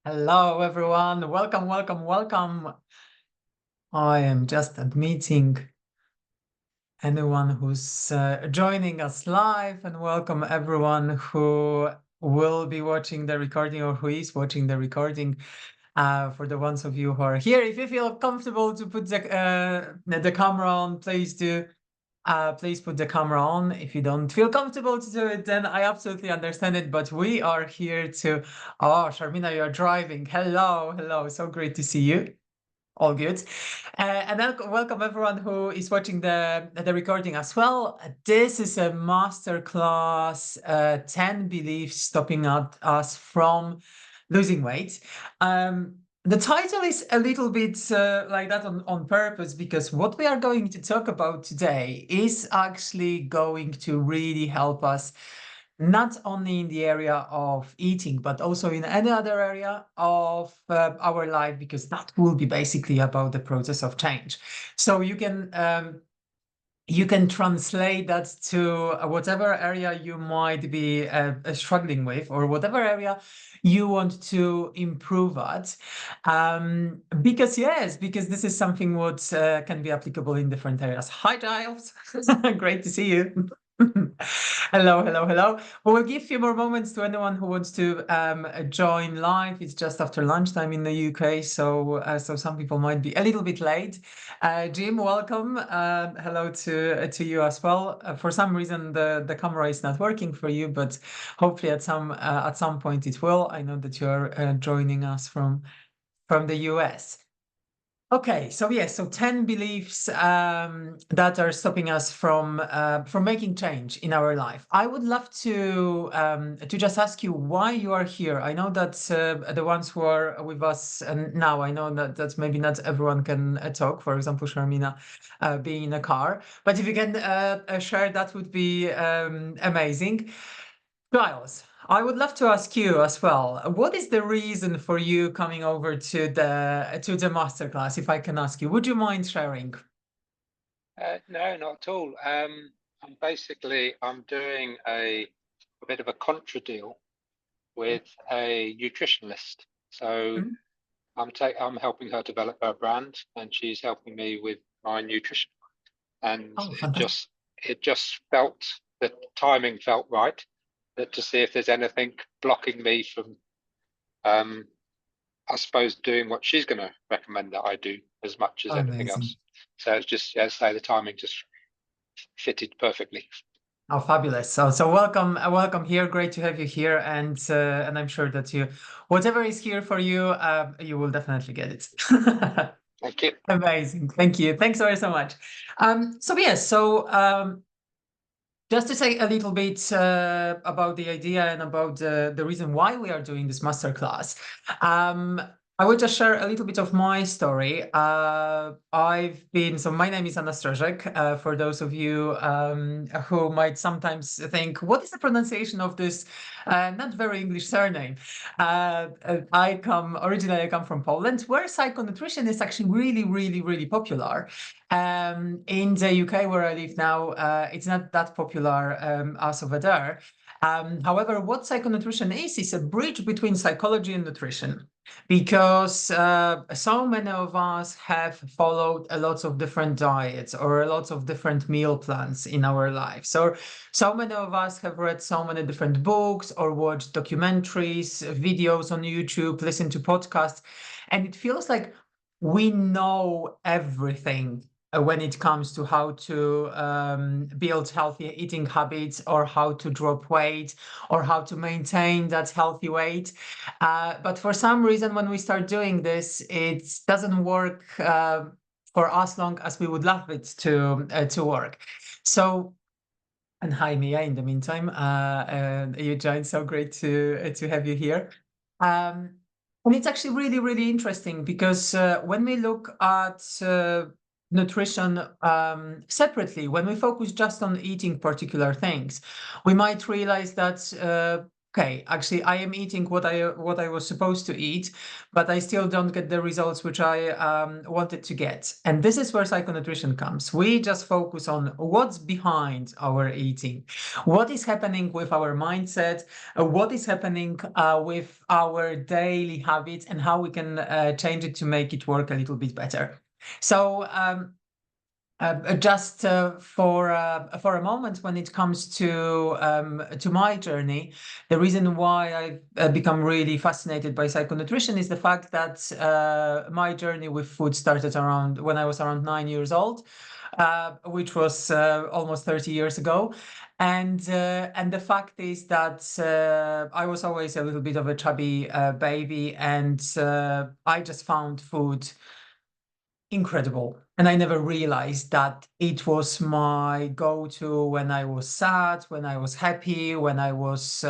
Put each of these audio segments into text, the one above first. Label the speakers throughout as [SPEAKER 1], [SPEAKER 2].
[SPEAKER 1] Hello, everyone. Welcome, welcome, welcome. I am just admitting anyone who's joining us live, and welcome everyone who will be watching the recording or who is watching the recording. For the ones of you who are here, if you feel comfortable to put the camera on, please do. Please put the camera on. If you don't feel comfortable to do it, then I absolutely understand it. But we are here to. Oh, Sharmina, you're driving. Hello, hello. So great to see you. All good. And welcome everyone who is watching the recording as well. This is a masterclass, 10 beliefs stopping us from losing weight. The title is a little bit like that on purpose, because what we are going to talk about today is actually going to really help us not only in the area of eating, but also in any other area of our life, because that will be basically about the process of change. So you can translate that to whatever area you might be struggling with, or whatever area you want to improve at. Because this is something what can be applicable in different areas. Hi, Giles. Great to see you. Hello, hello, hello. We'll give a few more moments to anyone who wants to join live. It's just after lunchtime in the UK, so some people might be a little bit late. Jim, welcome. Hello to you as well. For some reason, the camera is not working for you, but hopefully at some point it will. I know that you are joining us from the US. Okay, so yes, so 10 beliefs that are stopping us from making change in our life. I would love to just ask you why you are here. I know that the ones who are with us now, I know that maybe not everyone can talk. For example, Sharmina being in a car, but if you can share, that would be amazing. Giles, I would love to ask you as well. What is the reason for you coming over to the masterclass? If I can ask you, would you mind sharing?
[SPEAKER 2] No, not at all. I'm doing a bit of a contra deal with a nutritionist. So
[SPEAKER 1] Mhm.
[SPEAKER 2] I'm helping her develop her brand, and she's helping me with my nutrition. And
[SPEAKER 1] Oh, fantastic.
[SPEAKER 2] it just felt the timing felt right, that to see if there's anything blocking me from I suppose doing what she's going to recommend that I do as much as anything
[SPEAKER 1] Amazing.
[SPEAKER 2] else. So it's just, as I say, the timing just fitted perfectly.
[SPEAKER 1] Oh, fabulous. So welcome, welcome here. Great to have you here, and I'm sure that whatever is here for you, you will definitely get it.
[SPEAKER 2] Thank you.
[SPEAKER 1] Amazing. Thank you. Thanks so much. So yes, just to say a little bit about the idea and about the reason why we are doing this masterclass, I will just share a little bit of my story. So my name is Anastarzek. For those of you who might sometimes think, what is the pronunciation of this not very English surname? Originally I come from Poland, where psychonutrition is actually really, really, really popular. In the UK, where I live now, it's not that popular as over there. However, what psychonutrition is a bridge between psychology and nutrition, because so many of us have followed a lot of different diets or a lot of different meal plans in our lives. So many of us have read so many different books or watched documentaries, videos on YouTube, listened to podcasts, and it feels like we know everything when it comes to how to build healthy eating habits, or how to drop weight, or how to maintain that healthy weight. But for some reason, when we start doing this, it doesn't work for as long as we would love it to work. So, and hi, Mia, in the meantime, you joined. So great to have you here. Um, and it's actually really, really interesting, because when we look at nutrition separately, when we focus just on eating particular things, we might realize that okay, actually I am eating what I was supposed to eat, but I still don't get the results which I wanted to get. And this is where psychonutrition comes. We just focus on what's behind our eating, what is happening with our mindset, what is happening with our daily habits, and how we can change it to make it work a little bit better. So just for a moment, when it comes to my journey, the reason why I've become really fascinated by psychonutrition is the fact that my journey with food started around when I was around 9 years old, which was almost 30 years ago. And the fact is that I was always a little bit of a chubby baby, and I just found food incredible. And I never realized that it was my go-to when I was sad, when I was happy, when I was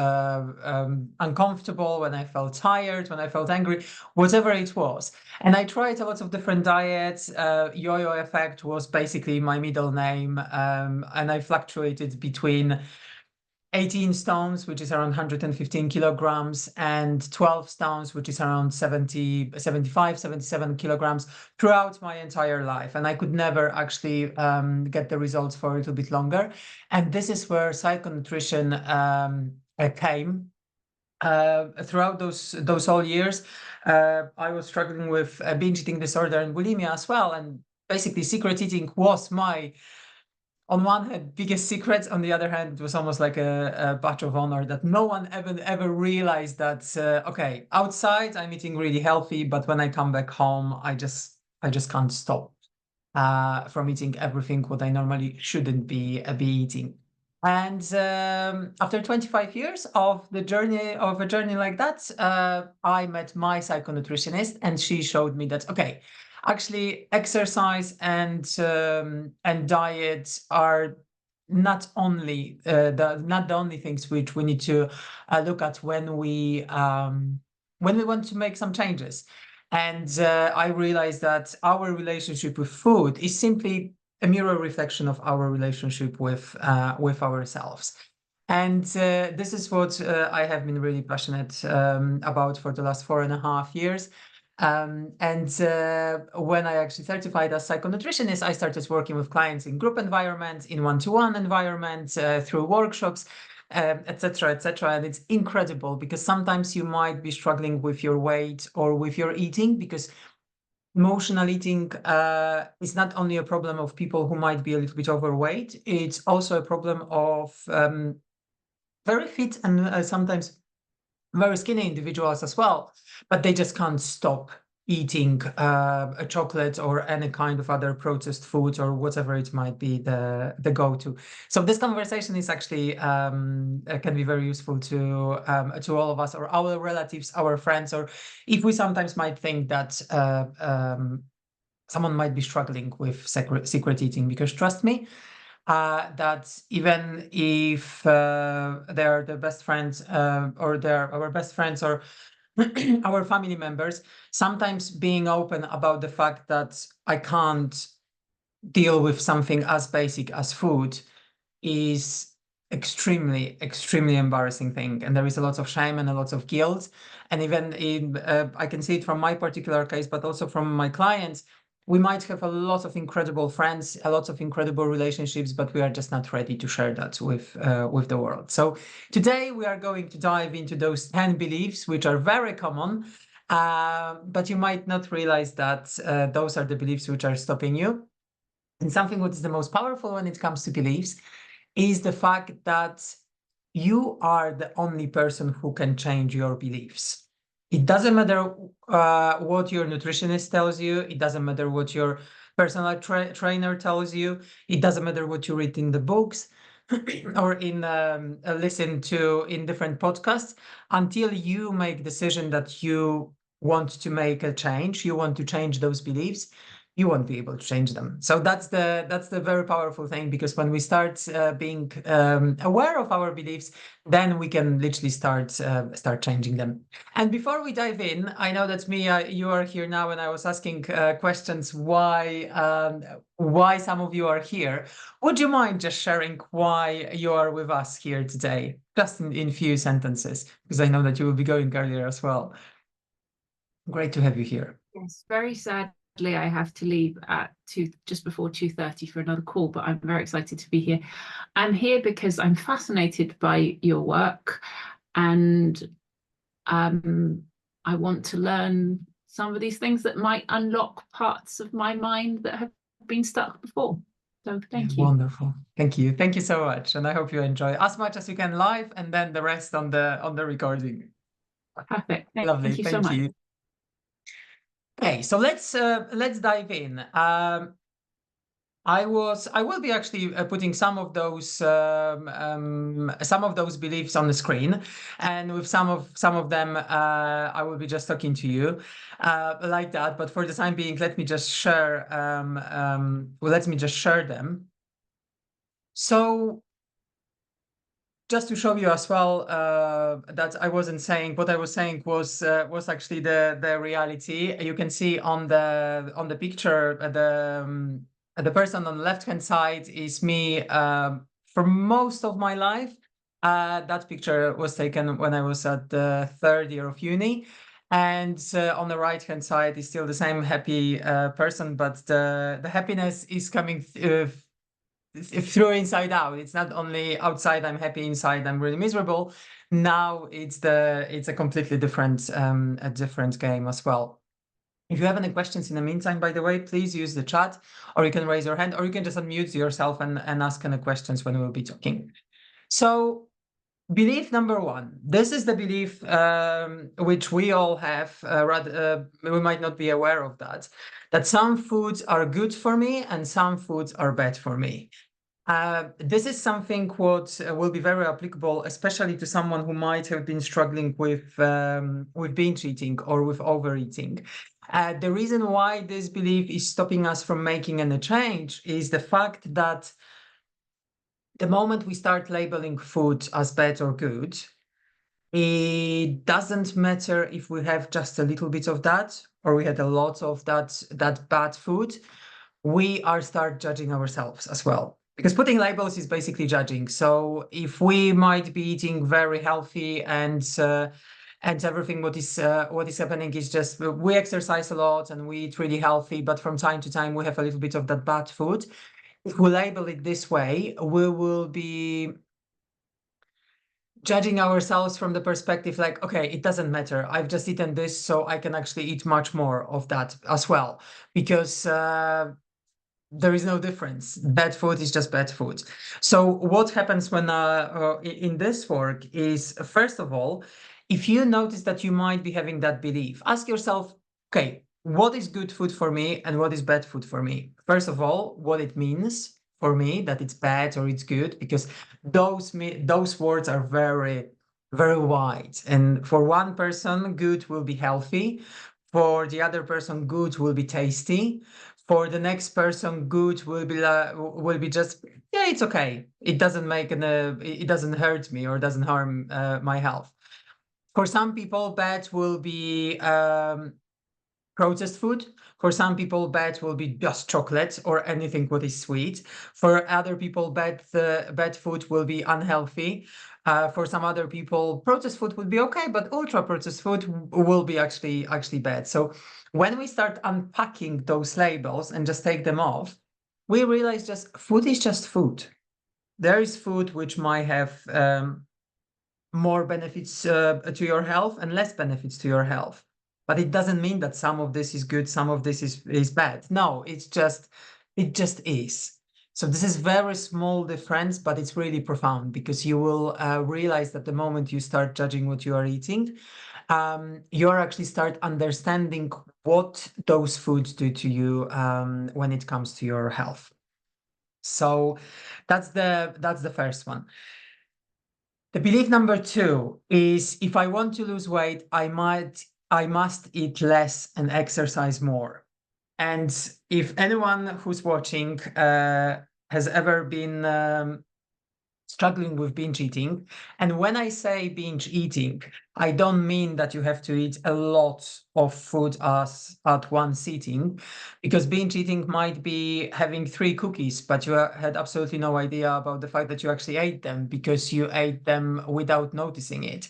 [SPEAKER 1] uncomfortable, when I felt tired, when I felt angry, whatever it was. And I tried a lot of different diets. Yo-yo effect was basically my middle name. And I fluctuated between 18 stones, which is around 115 kilograms, and 12 stones, which is around 70, 75, 77 kilograms throughout my entire life. And I could never actually get the results for a little bit longer. And this is where psychonutrition came. Throughout those all years, I was struggling with binge eating disorder and bulimia as well. And basically, secret eating was my, on one hand, biggest secret. On the other hand, it was almost like a badge of honor that no one ever realized that okay, outside I'm eating really healthy, but when I come back home, I just can't stop from eating everything what I normally shouldn't be eating. And after 25 years of a journey like that, I met my psychonutritionist, and she showed me that okay, actually exercise and diet are not the only things which we need to look at when we want to make some changes. And I realized that our relationship with food is simply a mirror reflection of our relationship with ourselves. And this is what I have been really passionate about for the last 4.5 years. And when I actually certified as psychonutritionist, I started working with clients in group environments, in one-to-one environments, through workshops, etc., etc. And it's incredible because sometimes you might be struggling with your weight or with your eating, because emotional eating is not only a problem of people who might be a little bit overweight, it's also a problem of very fit and sometimes very skinny individuals as well, but they just can't stop eating a chocolate or any kind of other processed food or whatever it might be the go-to. So this conversation is actually can be very useful to all of us, or our relatives, our friends, or if we sometimes might think that someone might be struggling with secret eating, because trust me, that even if they're the best friends or they're our best friends or our family members, sometimes being open about the fact that I can't deal with something as basic as food is extremely embarrassing thing, and there is a lot of shame and a lot of guilt. And even in I can see it from my particular case, but also from my clients, we might have a lot of incredible friends, a lot of incredible relationships, but we are just not ready to share that with the world. So today we are going to dive into those 10 beliefs which are very common, but you might not realize that those are the beliefs which are stopping you. And something what is the most powerful when it comes to beliefs is the fact that you are the only person who can change your beliefs. It doesn't matter what your nutritionist tells you. It doesn't matter what your personal trainer tells you. It doesn't matter what you read in the books or in listen to in different podcasts. Until you make decision that you want to make a change, you want to change those beliefs, you won't be able to change them. So that's the very powerful thing, because when we start being aware of our beliefs, then we can literally start changing them. And before we dive in, I know that Mia, you are here now, and I was asking questions why some of you are here. Would you mind just sharing why you are with us here today, just in few sentences, because I know that you will be going earlier as well. Great to have you here.
[SPEAKER 3] Yes, very sadly, I have to leave at just before 2:30 for another call, but I'm very excited to be here. I'm here because I'm fascinated by your work, and I want to learn some of these things that might unlock parts of my mind that have been stuck before. So thank you.
[SPEAKER 1] Wonderful. Thank you. Thank you so much. And I hope you enjoy as much as you can live, and then the rest on the recording.
[SPEAKER 3] Perfect.
[SPEAKER 1] Lovely.
[SPEAKER 3] Thank you so much.
[SPEAKER 1] Okay, so let's dive in. I will be actually putting some of those beliefs on the screen, and with some of them I will be just talking to you like that. But for the time being, let me just share them. So just to show you as well that I wasn't saying what I was saying was actually the reality. You can see on the picture the person on the left-hand side is me for most of my life. That picture was taken when I was at the third year of uni. And on the right-hand side is still the same happy person, but the happiness is coming through inside out. It's not only outside I'm happy, inside I'm really miserable. Now it's a completely different a different game as well. If you have any questions in the meantime, by the way, please use the chat, or you can raise your hand, or you can just unmute yourself and ask any questions when we'll be talking. So belief number one, this is the belief which we all have, we might not be aware of that some foods are good for me and some foods are bad for me. This is something what will be very applicable, especially to someone who might have been struggling with binge eating or with overeating. The reason why this belief is stopping us from making any change is the fact that the moment we start labeling food as bad or good, it doesn't matter if we have just a little bit of that or we had a lot of that bad food, we start judging ourselves as well. Because putting labels is basically judging. So if we might be eating very healthy and everything what is happening is just we exercise a lot and we eat really healthy, but from time to time we have a little bit of that bad food. If we label it this way, we will be judging ourselves from the perspective like, okay, it doesn't matter. I've just eaten this, so I can actually eat much more of that as well, because there is no difference. Bad food is just bad food. So what happens when in this work is, first of all, if you notice that you might be having that belief, ask yourself, okay, what is good food for me and what is bad food for me? First of all, what it means for me that it's bad or it's good, because those words are very, very wide. And for one person, good will be healthy. For the other person, good will be tasty. For the next person, good will be just, yeah, it's okay. It doesn't it doesn't hurt me or doesn't harm my health. For some people, bad will be processed food. For some people, bad will be just chocolate or anything what is sweet. For other people, bad food will be unhealthy. For some other people, processed food would be okay, but ultra processed food will be actually bad. So when we start unpacking those labels and just take them off, we realize just food is just food. There is food which might have more benefits to your health and less benefits to your health. But it doesn't mean that some of this is good, some of this is bad. No, it just is. So this is very small difference, but it's really profound, because you will realize that the moment you start judging what you are eating, you're actually start understanding what those foods do to you when it comes to your health. So that's the first one. The belief number two is, if I want to lose weight, I must eat less and exercise more. And if anyone who's watching has ever been struggling with binge eating, and when I say binge eating, I don't mean that you have to eat a lot of food as at one sitting, because binge eating might be having 3 cookies, but you had absolutely no idea about the fact that you actually ate them because you ate them without noticing it.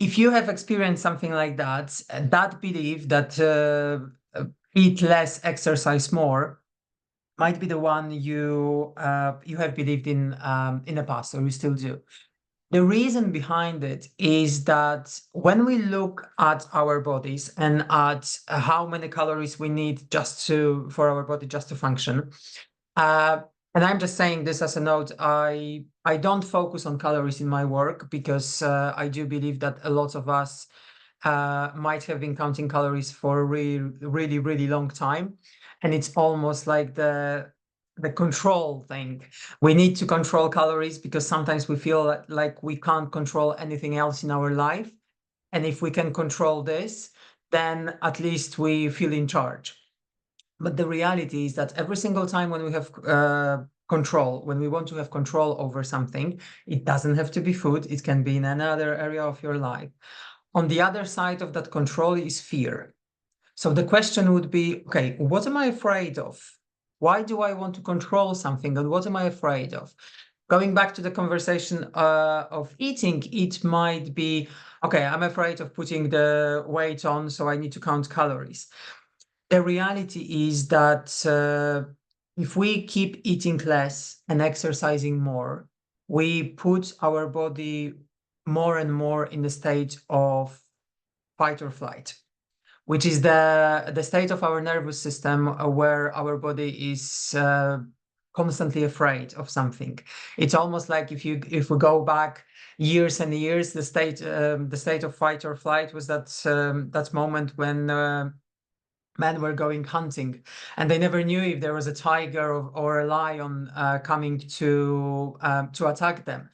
[SPEAKER 1] If you have experienced something like that, that belief that eat less, exercise more, might be the one you have believed in the past, or you still do. The reason behind it is that when we look at our bodies and at how many calories we need for our body just to function, and I'm just saying this as a note, I don't focus on calories in my work because I do believe that a lot of us might have been counting calories for a really, really long time. And it's almost like the control thing. We need to control calories because sometimes we feel like we can't control anything else in our life. And if we can control this, then at least we feel in charge. But the reality is that every single time when we have control, when we want to have control over something, it doesn't have to be food. It can be in another area of your life. On the other side of that control is fear. So the question would be, okay, what am I afraid of? Why do I want to control something? And what am I afraid of? Going back to the conversation of eating, it might be, okay, I'm afraid of putting the weight on, so I need to count calories. The reality is that if we keep eating less and exercising more, we put our body more and more in the state of fight or flight, which is the state of our nervous system where our body is constantly afraid of something. It's almost like if we go back years and years, the state of fight or flight was that moment when men were going hunting and they never knew if there was a tiger or a lion coming to attack them.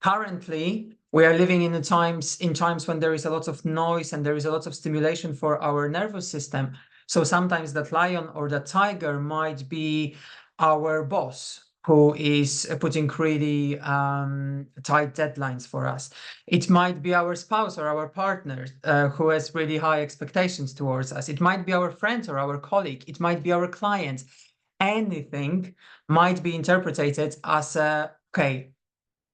[SPEAKER 1] Currently, we are living in times when there is a lot of noise and there is a lot of stimulation for our nervous system. So sometimes that lion or that tiger might be our boss, who is putting really tight deadlines for us. It might be our spouse or our partner who has really high expectations towards us. It might be our friend or our colleague. It might be our client. Anything might be interpreted as okay,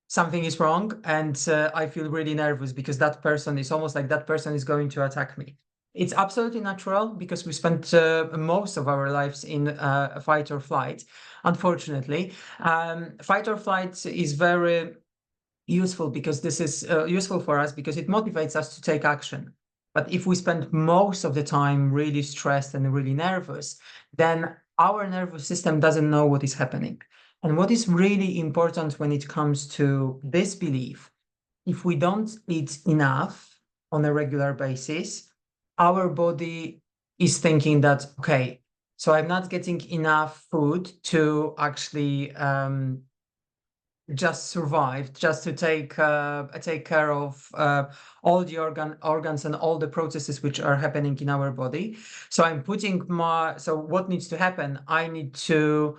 [SPEAKER 1] something is wrong, and I feel really nervous because that person is almost like that person is going to attack me. It's absolutely natural because we spent most of our lives in fight or flight. Unfortunately, fight or flight is very useful because this is useful for us because it motivates us to take action. But if we spend most of the time really stressed and really nervous, then our nervous system doesn't know what is happening. And what is really important when it comes to this belief, if we don't eat enough on a regular basis, our body is thinking that, okay, so I'm not getting enough food to actually just survive, just to take care of all the organs and all the processes which are happening in our body. So I'm putting so what needs to happen? I need to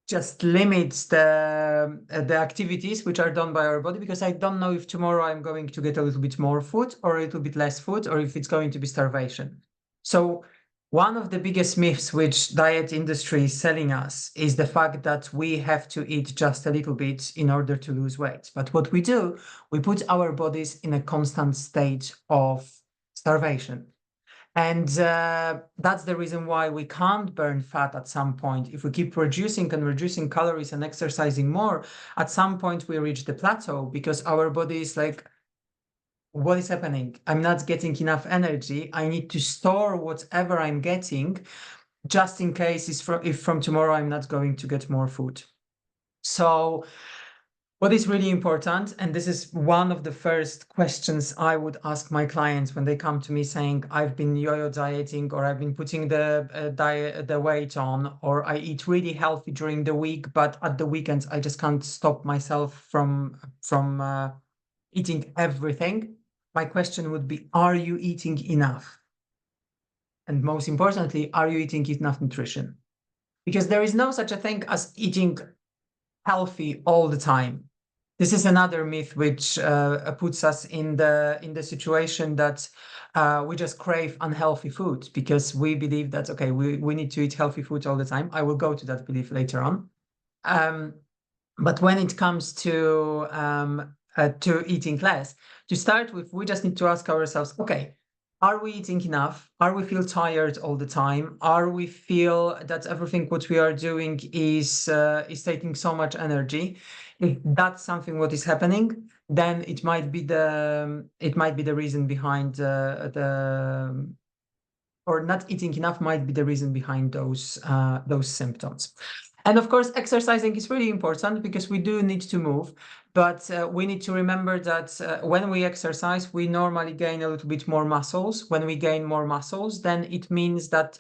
[SPEAKER 1] just limit the activities which are done by our body, because I don't know if tomorrow I'm going to get a little bit more food or a little bit less food, or if it's going to be starvation. So one of the biggest myths which diet industry is selling us is the fact that we have to eat just a little bit in order to lose weight. But what we do, we put our bodies in a constant state of starvation. And that's the reason why we can't burn fat at some point. If we keep reducing and reducing calories and exercising more, at some point we reach the plateau because our body is like, what is happening? I'm not getting enough energy. I need to store whatever I'm getting just in case if from tomorrow I'm not going to get more food. So what is really important, and this is one of the first questions I would ask my clients when they come to me saying, I've been yo-yo dieting, or I've been putting the weight on, or I eat really healthy during the week, but at the weekends I just can't stop myself from eating everything. My question would be, are you eating enough? and most importantly, are you eating enough nutrition? Because there is no such a thing as eating healthy all the time. This is another myth which puts us in the situation that we just crave unhealthy food because we believe that, okay, we need to eat healthy food all the time. I will go to that belief later on. But when it comes to eating less, to start with, we just need to ask ourselves, okay, are we eating enough? Are we feel tired all the time? Are we feel that everything what we are doing is taking so much energy? If that's something what is happening, then it might be the reason behind or not eating enough might be the reason behind those symptoms. And of course, exercising is really important because we do need to move, but we need to remember that when we exercise, we normally gain a little bit more muscles. When we gain more muscles, then it means that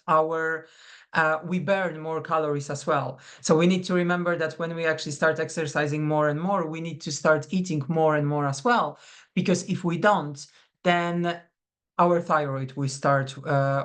[SPEAKER 1] we burn more calories as well. So we need to remember that when we actually start exercising more and more, we need to start eating more and more as well. Because if we don't, then our thyroid will start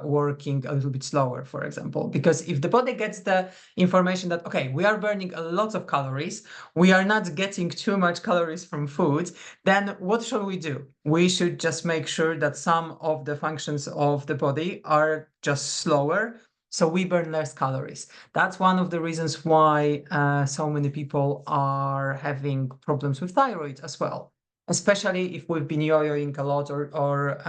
[SPEAKER 1] working a little bit slower, for example, because if the body gets the information that, okay, we are burning a lot of calories, we are not getting too much calories from food, then what should we do? We should just make sure that some of the functions of the body are just slower, so we burn less calories. That's one of the reasons why so many people are having problems with thyroid as well. Especially if we've been yo-yoing a lot or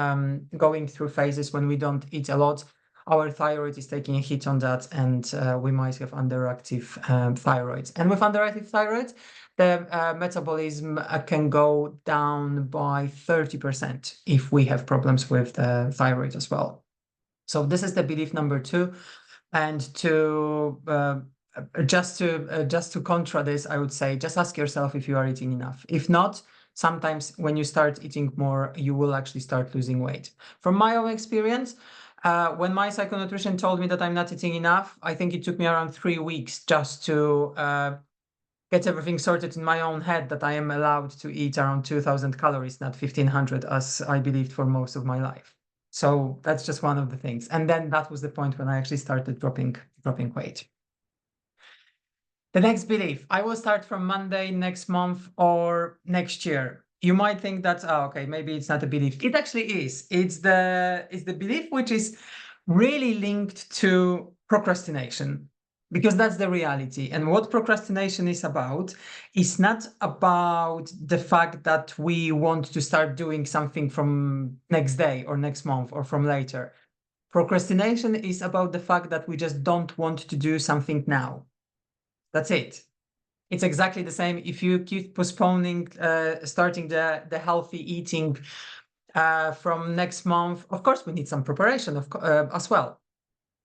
[SPEAKER 1] going through phases when we don't eat a lot, our thyroid is taking a hit on that, and we might have underactive thyroid. And with underactive thyroid, the metabolism can go down by 30% if we have problems with the thyroid as well. So this is the belief number 2. And just to contra this, I would say just ask yourself if you are eating enough. If not, sometimes when you start eating more, you will actually start losing weight. From my own experience, when my psychonutrition told me that I'm not eating enough, I think it took me around 3 weeks just to get everything sorted in my own head that I am allowed to eat around 2,000 calories, not 1,500, as I believed for most of my life. So that's just one of the things. And then that was the point when I actually started dropping weight. The next belief, I will start from Monday next month or next year. You might think that's, okay, maybe it's not a belief. It actually is. It's the belief which is really linked to procrastination, because that's the reality. And what procrastination is about is not about the fact that we want to start doing something from next day or next month or from later. Procrastination is about the fact that we just don't want to do something now. That's it. It's exactly the same if you keep postponing starting the healthy eating from next month. Of course, we need some preparation as well.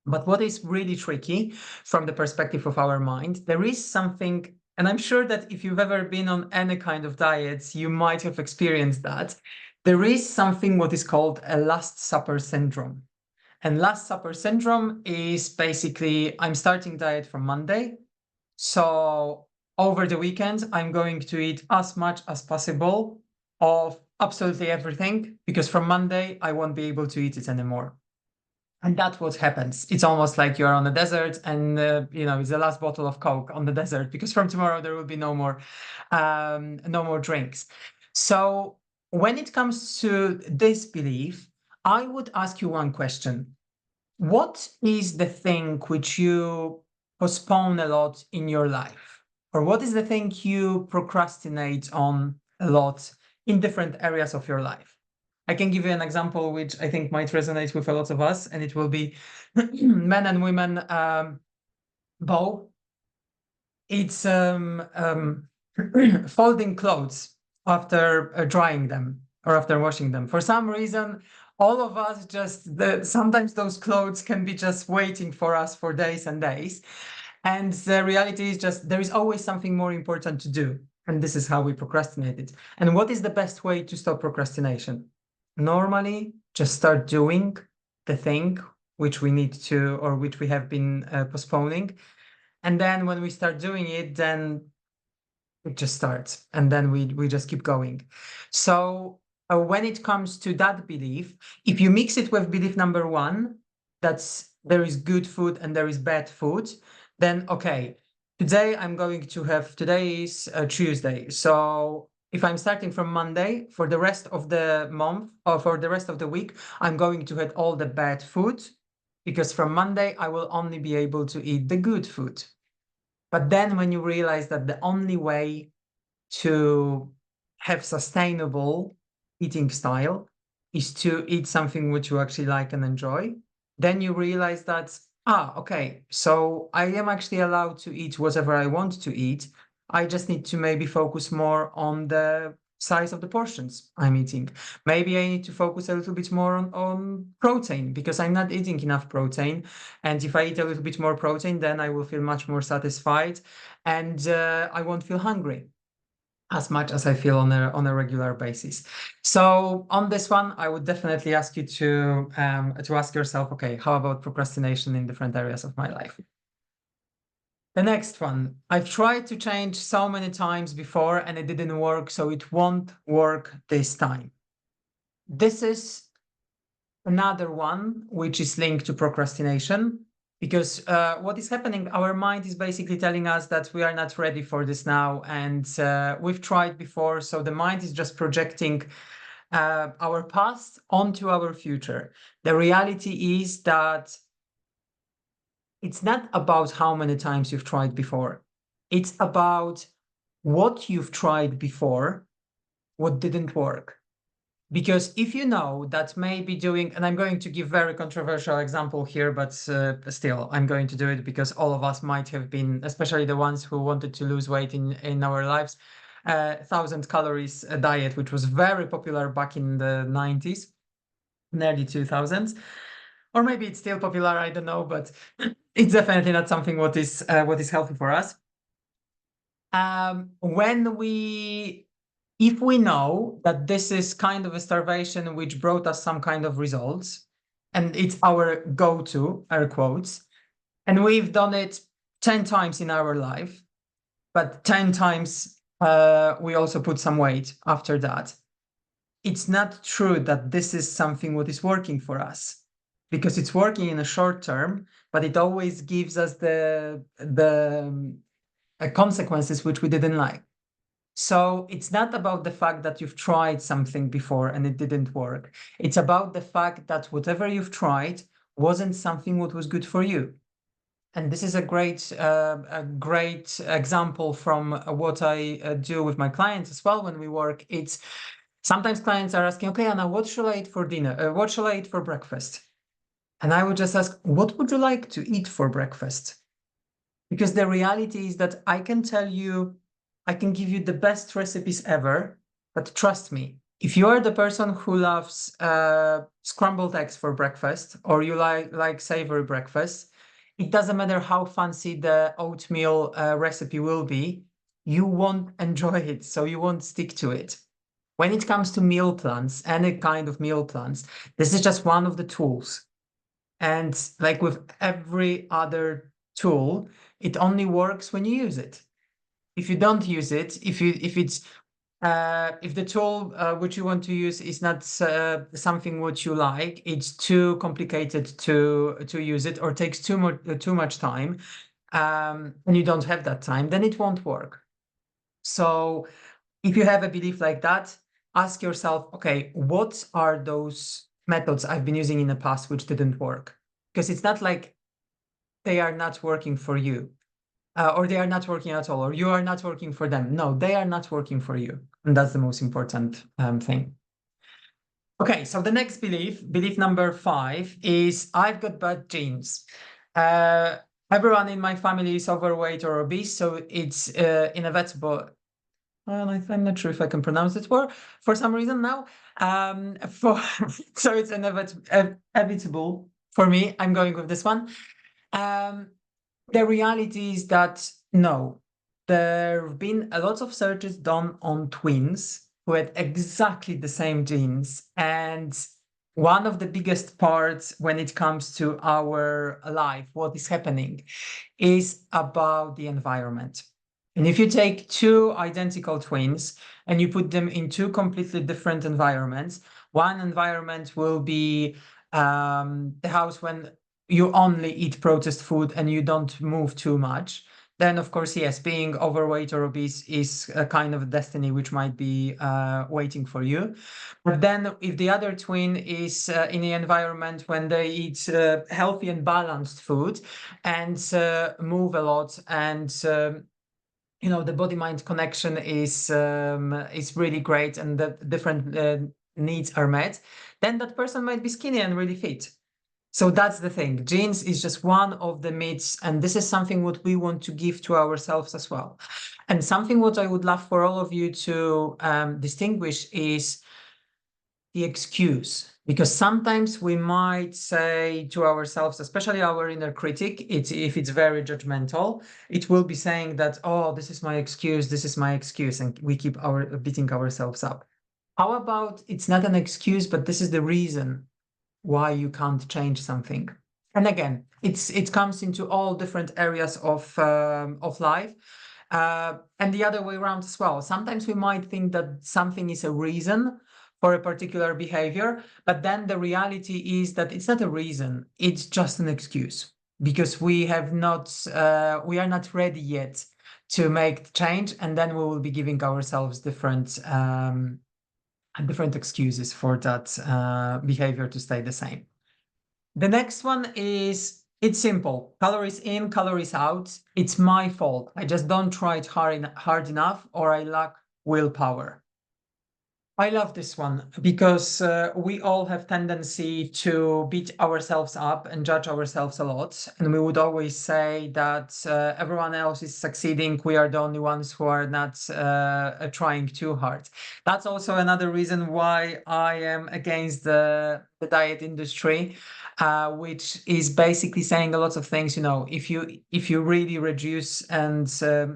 [SPEAKER 1] But what is really tricky from the perspective of our mind, there is something, and I'm sure that if you've ever been on any kind of diets, you might have experienced that. There is something what is called a Last Supper syndrome. And Last Supper syndrome is basically, I'm starting diet from Monday. So over the weekend, I'm going to eat as much as possible of absolutely everything, because from Monday, I won't be able to eat it anymore. And that's what happens. It's almost like you're on a desert and, it's the last bottle of Coke on the desert, because from tomorrow there will be no more drinks. So when it comes to this belief, I would ask you one question. What is the thing which you postpone a lot in your life? Or what is the thing you procrastinate on a lot in different areas of your life? I can give you an example which I think might resonate with a lot of us, and it will be men and women both. It's folding clothes after drying them or after washing them. For some reason, all of us sometimes those clothes can be just waiting for us for days and days. And the reality is just there is always something more important to do. And this is how we procrastinate it. And what is the best way to stop procrastination? Normally, just start doing the thing which we need to, or which we have been postponing. And then when we start doing it, then it just starts, and then we just keep going. So when it comes to that belief, if you mix it with belief number 1, there is good food and there is bad food, then okay, today is Tuesday. So if I'm starting from Monday, for the rest of the month or for the rest of the week, I'm going to eat all the bad food, because from Monday I will only be able to eat the good food. But then when you realize that the only way to have sustainable eating style is to eat something which you actually like and enjoy, then you realize that, okay, so I am actually allowed to eat whatever I want to eat. I just need to maybe focus more on the size of the portions I'm eating. Maybe I need to focus a little bit more on protein, because I'm not eating enough protein. And if I eat a little bit more protein, then I will feel much more satisfied, and I won't feel hungry as much as I feel on a regular basis. So on this one, I would definitely ask you to ask yourself, okay, how about procrastination in different areas of my life? The next one, I've tried to change so many times before and it didn't work, so it won't work this time. This is another one which is linked to procrastination, because what is happening, our mind is basically telling us that we are not ready for this now, and we've tried before, so the mind is just projecting our past onto our future. The reality is that it's not about how many times you've tried before. It's about what you've tried before, what didn't work. Because if you know that maybe doing, and I'm going to give very controversial example here, but still, I'm going to do it because all of us might have been, especially the ones who wanted to lose weight in our lives, 1,000 calories a diet, which was very popular back in the 90s, early 2000s. Or maybe it's still popular, I don't know, but it's definitely not something what is healthy for us. If we know that this is kind of a starvation which brought us some kind of results, and it's our go-to, air quotes, and we've done it 10 times in our life, but 10 times we also put some weight after that, it's not true that this is something what is working for us, because it's working in a short term, but it always gives us the consequences which we didn't like. So it's not about the fact that you've tried something before and it didn't work. It's about the fact that whatever you've tried wasn't something what was good for you. And this is a great example from what I do with my clients as well when we work. It's sometimes clients are asking, okay, Anna, what shall I eat for dinner? What shall I eat for breakfast? And I would just ask, what would you like to eat for breakfast? Because the reality is that I can give you the best recipes ever, but trust me, if you are the person who loves scrambled eggs for breakfast, or you like savory breakfast, it doesn't matter how fancy the oatmeal recipe will be, you won't enjoy it, so you won't stick to it. When it comes to meal plans, any kind of meal plans, this is just one of the tools. And like with every other tool, it only works when you use it. If you don't use it, if the tool which you want to use is not something what you like, it's too complicated to use it, or takes too much time, and you don't have that time, then it won't work. So if you have a belief like that, ask yourself, okay, what are those methods I've been using in the past which didn't work? Because it's not like they are not working for you, or they are not working at all, or you are not working for them. No, they are not working for you. And that's the most important thing. Okay, so the next belief number 5 is I've got bad genes. Everyone in my family is overweight or obese, so it's inevitable. Well, I'm not sure if I can pronounce it for some reason now. So it's inevitable for me. I'm going with this one. The reality is that no, there have been a lot of searches done on twins who had exactly the same genes. And one of the biggest parts when it comes to our life, what is happening, is about the environment. And if you take 2 identical twins and you put them in 2 completely different environments, one environment will be the house when you only eat processed food and you don't move too much, then of course, yes, being overweight or obese is a kind of destiny which might be waiting for you. But then if the other twin is in the environment when they eat healthy and balanced food and move a lot, and the body-mind connection is really great, and the different needs are met, then that person might be skinny and really fit. So that's the thing. Genes is just one of the myths, and this is something what we want to give to ourselves as well. And something what I would love for all of you to distinguish is the excuse. Because sometimes we might say to ourselves, especially our inner critic, if it's very judgmental, it will be saying that, oh, this is my excuse, and we keep beating ourselves up. How about it's not an excuse, but this is the reason why you can't change something? And again, it comes into all different areas of life, and the other way around as well. Sometimes we might think that something is a reason for a particular behavior, but then the reality is that it's not a reason, it's just an excuse, because we are not ready yet to make the change, and then we will be giving ourselves different excuses for that behavior to stay the same. The next one is, it's simple. Calories in, calories out. It's my fault. I just don't try it hard enough, or I lack willpower. I love this one because we all have tendency to beat ourselves up and judge ourselves a lot. And we would always say that everyone else is succeeding. We are the only ones who are not trying too hard. That's also another reason why I am against the diet industry, which is basically saying a lot of things. If you really reduce and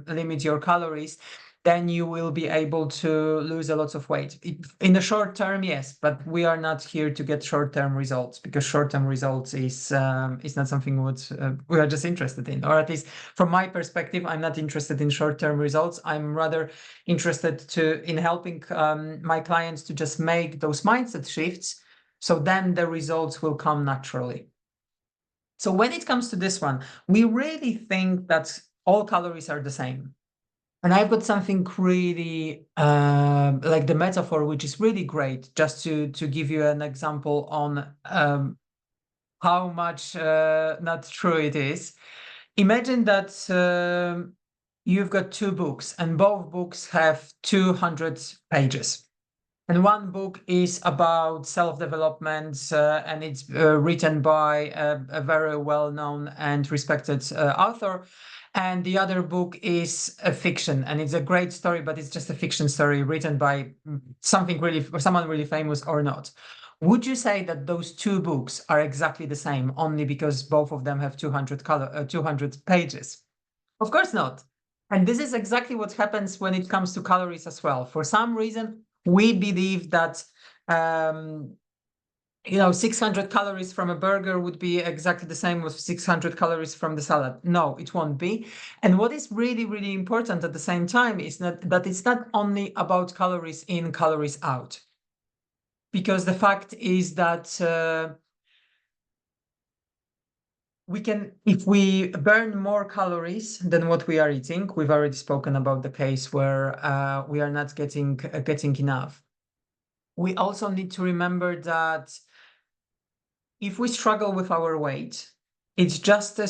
[SPEAKER 1] limit your calories, then you will be able to lose a lot of weight. In the short term, yes, but we are not here to get short-term results, because short-term results is not something what we are just interested in, or at least from my perspective, I'm not interested in short-term results. I'm rather interested in helping my clients to just make those mindset shifts, so then the results will come naturally. So when it comes to this one, we really think that all calories are the same. And I've got something really like the metaphor, which is really great, just to give you an example on how much not true it is. Imagine that you've got two books, and both books have 200 pages. And one book is about self-development, and it's written by a very well-known and respected author. And the other book is a fiction, and it's a great story, but it's just a fiction story written by someone really famous or not. Would you say that those two books are exactly the same only because both of them have 200 pages? Of course not. And this is exactly what happens when it comes to calories as well. For some reason, we believe that 600 calories from a burger would be exactly the same with 600 calories from the salad. No, it won't be. And what is really, really important at the same time is that it's not only about calories in, calories out. Because the fact is that if we burn more calories than what we are eating, we've already spoken about the case where we are not getting enough. We also need to remember that if we struggle with our weight, it's just a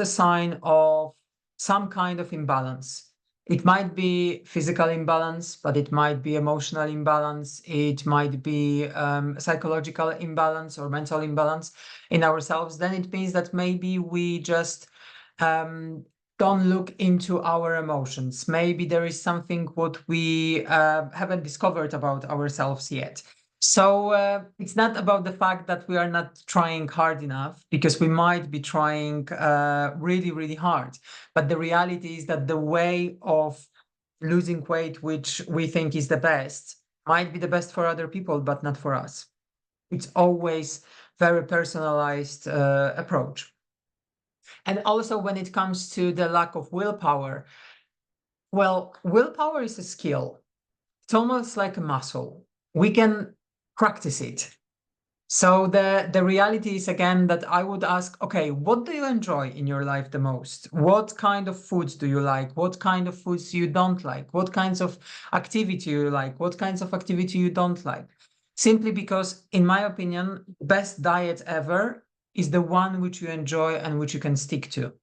[SPEAKER 1] sign of some kind of imbalance. It might be physical imbalance, but it might be emotional imbalance. It might be psychological imbalance or mental imbalance in ourselves. Then it means that maybe we just don't look into our emotions. Maybe there is something what we haven't discovered about ourselves yet. So it's not about the fact that we are not trying hard enough, because we might be trying really, really hard. But the reality is that the way of losing weight, which we think is the best, might be the best for other people, but not for us. It's always very personalized approach. And also when it comes to the lack of willpower, well, willpower is a skill. It's almost like a muscle. We can practice it. So the reality is, again, that I would ask, okay, what do you enjoy in your life the most? What kind of foods do you like? What kind of foods you don't like? What kinds of activity you like? What kinds of activity you don't like? Simply because, in my opinion, best diet ever is the one which you enjoy and which you can stick to.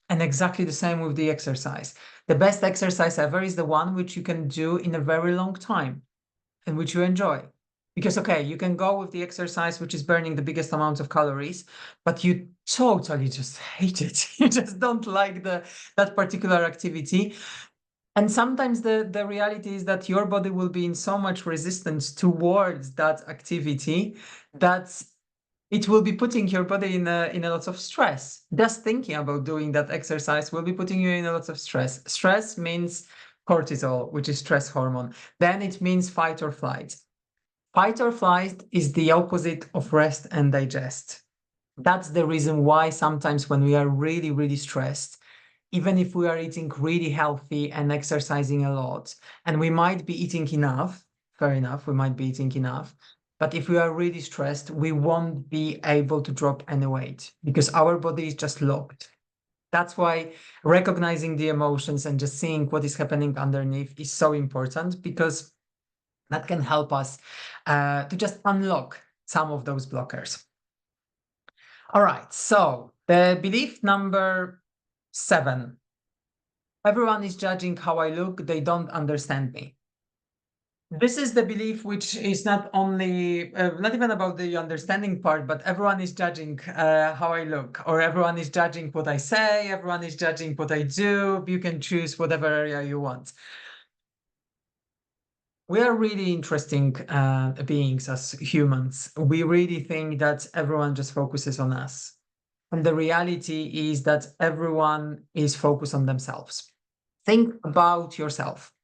[SPEAKER 1] And exactly the same with the exercise. The best exercise ever is the one which you can do in a very long time and which you enjoy. Because, okay, you can go with the exercise which is burning the biggest amount of calories, but you totally just hate it. You just don't like that particular activity. And sometimes the reality is that your body will be in so much resistance towards that activity that it will be putting your body in a lot of stress. Just thinking about doing that exercise will be putting you in a lot of stress. Stress means cortisol, which is stress hormone. Then it means fight or flight. Fight or flight is the opposite of rest and digest. That's the reason why sometimes when we are really, really stressed, even if we are eating really healthy and exercising a lot, and we might be eating enough, fair enough, we might be eating enough, but if we are really stressed, we won't be able to drop any weight because our body is just locked. That's why recognizing the emotions and just seeing what is happening underneath is so important, because that can help us to just unlock some of those blockers. All right, so the belief number 7. Everyone is judging how I look, they don't understand me. This is the belief which is not only, not even about the understanding part, but everyone is judging how I look, or everyone is judging what I say, everyone is judging what I do. You can choose whatever area you want. We are really interesting beings as humans. We really think that everyone just focuses on us. And the reality is that everyone is focused on themselves. Think about yourself.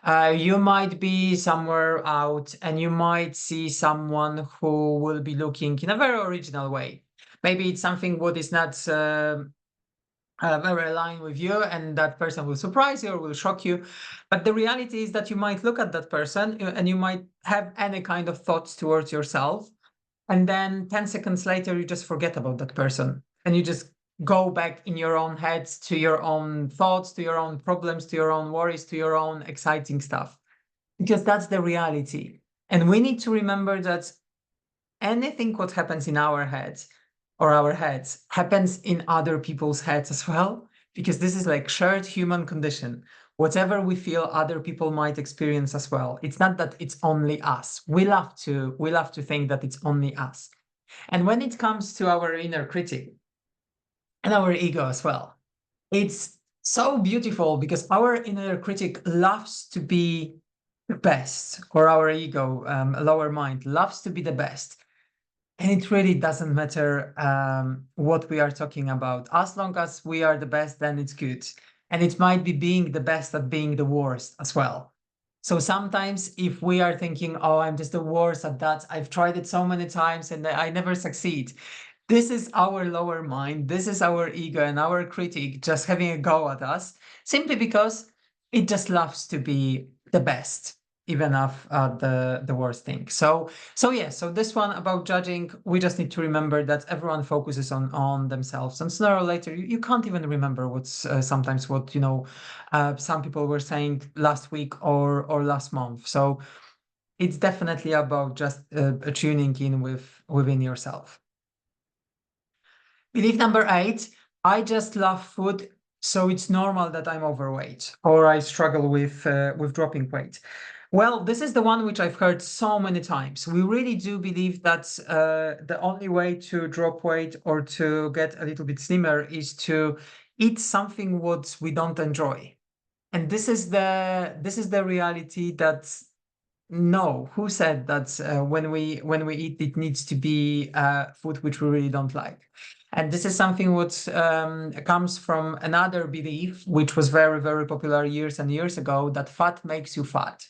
[SPEAKER 1] You might be somewhere out and you might see someone who will be looking in a very original way. Maybe it's something what is not very aligned with you, and that person will surprise you or will shock you. But the reality is that you might look at that person and you might have any kind of thoughts towards yourself. And then 10 seconds later, you just forget about that person and you just go back in your own heads to your own thoughts, to your own problems, to your own worries, to your own exciting stuff. Because that's the reality. And we need to remember that anything what happens in our heads or our heads happens in other people's heads as well, because this is like shared human condition. Whatever we feel, other people might experience as well. It's not that it's only us. We love to think that it's only us. And when it comes to our inner critic and our ego as well, it's so beautiful because our inner critic loves to be the best, or our ego, lower mind, loves to be the best. And it really doesn't matter what we are talking about. As long as we are the best, then it's good. And it might be being the best at being the worst as well. So sometimes if we are thinking, oh, I'm just the worst at that, I've tried it so many times and I never succeed. This is our lower mind. This is our ego and our critic just having a go at us, simply because it just loves to be the best, even of the worst thing. So this one about judging, we just need to remember that everyone focuses on themselves, and sooner or later you can't even remember what's sometimes what some people were saying last week or last month. So it's definitely about just tuning in within yourself. Belief number 8, I just love food, so it's normal that I'm overweight or I struggle with dropping weight. Well, this is the one which I've heard so many times. We really do believe that the only way to drop weight or to get a little bit slimmer is to eat something what we don't enjoy. And this is the reality that no, who said that when we eat, it needs to be food which we really don't like. And this is something what comes from another belief, which was very, very popular years and years ago, that fat makes you fat.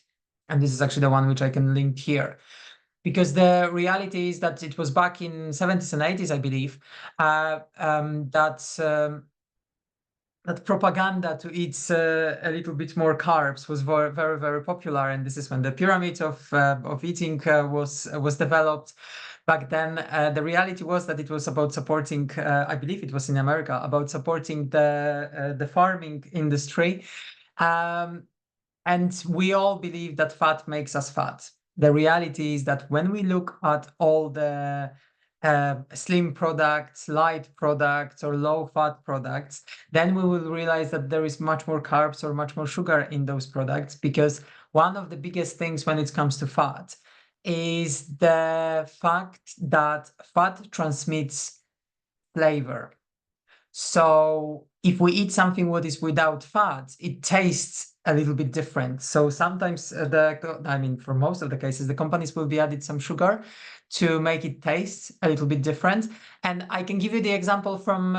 [SPEAKER 1] And this is actually the one which I can link here. Because the reality is that it was back in 70s and 80s, I believe, that propaganda to eat a little bit more carbs was very, very, very popular, and this is when the pyramid of eating was developed. Back then, the reality was that it was about supporting. I believe it was in America about supporting the farming industry, and we all believe that fat makes us fat. The reality is that when we look at all the slim products, light products, or low fat products, then we will realize that there is much more carbs or much more sugar in those products, because one of the biggest things when it comes to fat is the fact that fat transmits flavor. So if we eat something what is without fat, it tastes a little bit different. So sometimes for most of the cases, the companies will be added some sugar to make it taste a little bit different. And I can give you the example from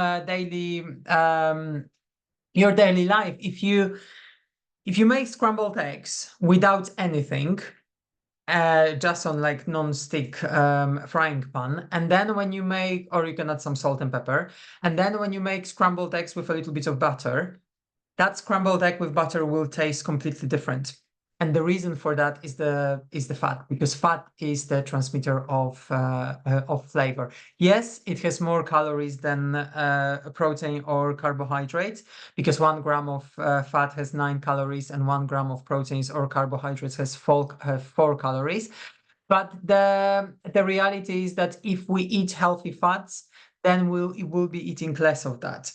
[SPEAKER 1] your daily life. If you make scrambled eggs without anything, just on like non-stick frying pan, and then when you make, or you can add some salt and pepper, and then when you make scrambled eggs with a little bit of butter, that scrambled egg with butter will taste completely different. And the reason for that is the fat, because fat is the transmitter of flavor. Yes, it has more calories than protein or carbohydrates, because 1 gram of fat has 9 calories and 1 gram of proteins or carbohydrates has 4 calories. But the reality is that if we eat healthy fats, then we'll be eating less of that.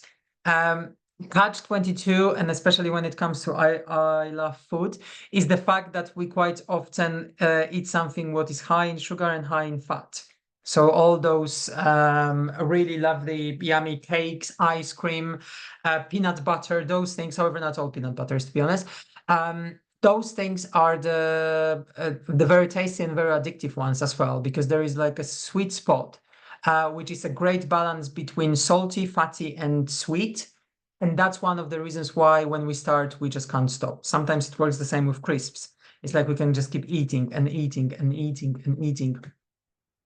[SPEAKER 1] Catch-22, and especially when it comes to I love food, is the fact that we quite often eat something what is high in sugar and high in fat. So all those really lovely, yummy cakes, ice cream, peanut butter, those things, however, not all peanut butters, to be honest. Those things are the very tasty and very addictive ones as well, because there is like a sweet spot, which is a great balance between salty, fatty, and sweet. And that's one of the reasons why when we start, we just can't stop. Sometimes it works the same with crisps. It's like we can just keep eating and eating and eating and eating.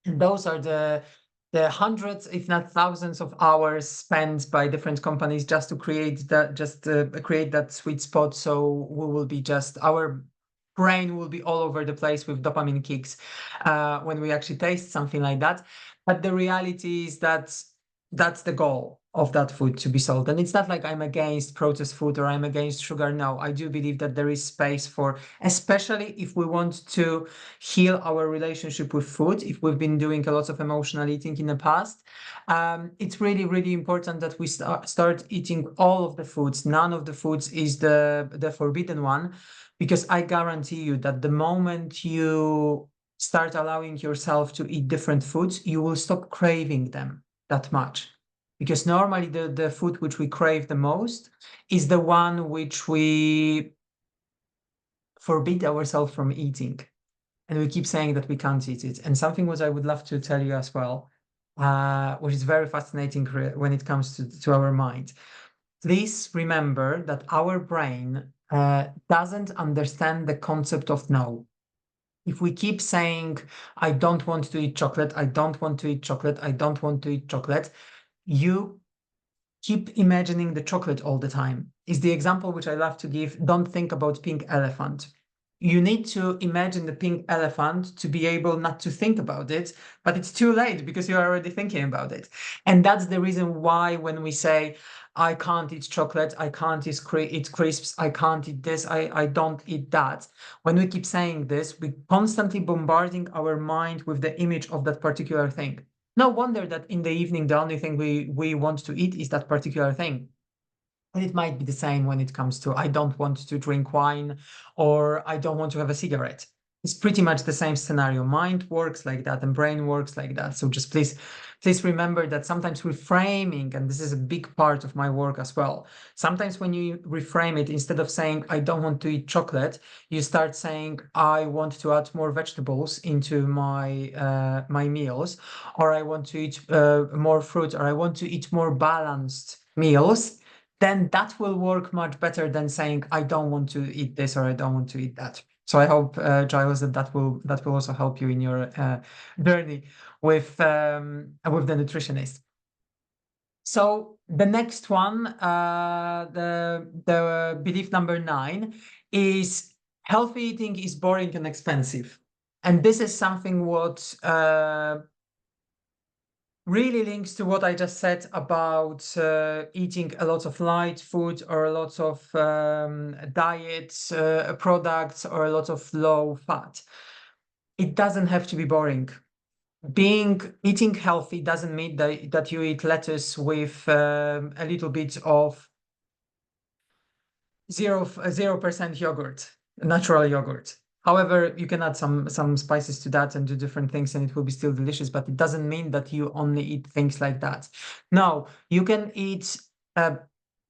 [SPEAKER 1] And those are the hundreds, if not thousands of hours spent by different companies just to create that sweet spot. So we will be our brain will be all over the place with dopamine kicks when we actually taste something like that. But the reality is that that's the goal of that food to be sold. And it's not like I'm against processed food or I'm against sugar. No, I do believe that there is space for, especially if we want to heal our relationship with food, if we've been doing a lot of emotional eating in the past, it's really, really important that we start eating all of the foods. None of the foods is the forbidden one, because I guarantee you that the moment you start allowing yourself to eat different foods, you will stop craving them that much. Because normally the food which we crave the most is the one which we forbid ourselves from eating. And we keep saying that we can't eat it. And something which I would love to tell you as well, which is very fascinating when it comes to our mind. Please remember that our brain doesn't understand the concept of no. If we keep saying, I don't want to eat chocolate, I don't want to eat chocolate, I don't want to eat chocolate, you keep imagining the chocolate all the time. Is the example which I love to give. Don't think about pink elephant. You need to imagine the pink elephant to be able not to think about it, but it's too late because you're already thinking about it. And that's the reason why when we say, I can't eat chocolate, I can't eat crisps, I can't eat this, I don't eat that. When we keep saying this, we're constantly bombarding our mind with the image of that particular thing. No wonder that in the evening, the only thing we want to eat is that particular thing. And it might be the same when it comes to, I don't want to drink wine, or I don't want to have a cigarette. It's pretty much the same scenario. Mind works like that and brain works like that. So just please remember that sometimes reframing, and this is a big part of my work as well. Sometimes when you reframe it, instead of saying, I don't want to eat chocolate, you start saying, I want to add more vegetables into my my meals, or I want to eat more fruit, or I want to eat more balanced meals. Then that will work much better than saying, I don't want to eat this or I don't want to eat that. So I hope, Giles, that will also help you in your journey with the nutritionist. So the next one, the belief number 9 is healthy eating is boring and expensive. And this is something what really links to what I just said about eating a lot of light food or a lot of diet products or a lot of low fat. It doesn't have to be boring. Eating healthy doesn't mean that you eat lettuce with a little bit of 0% yogurt, natural yogurt. However, you can add some spices to that and do different things, and it will be still delicious. But it doesn't mean that you only eat things like that. No, you can eat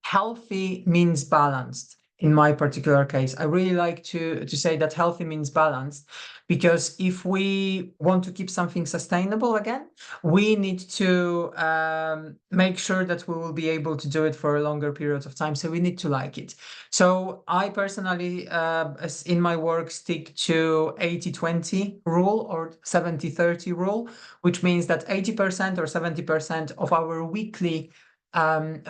[SPEAKER 1] healthy means balanced. In my particular case, I really like to say that healthy means balanced, because if we want to keep something sustainable again, we need to make sure that we will be able to do it for a longer period of time. So we need to like it. So I personally, in my work, stick to 80-20 rule or 70-30 rule, which means that 80% or 70% of our weekly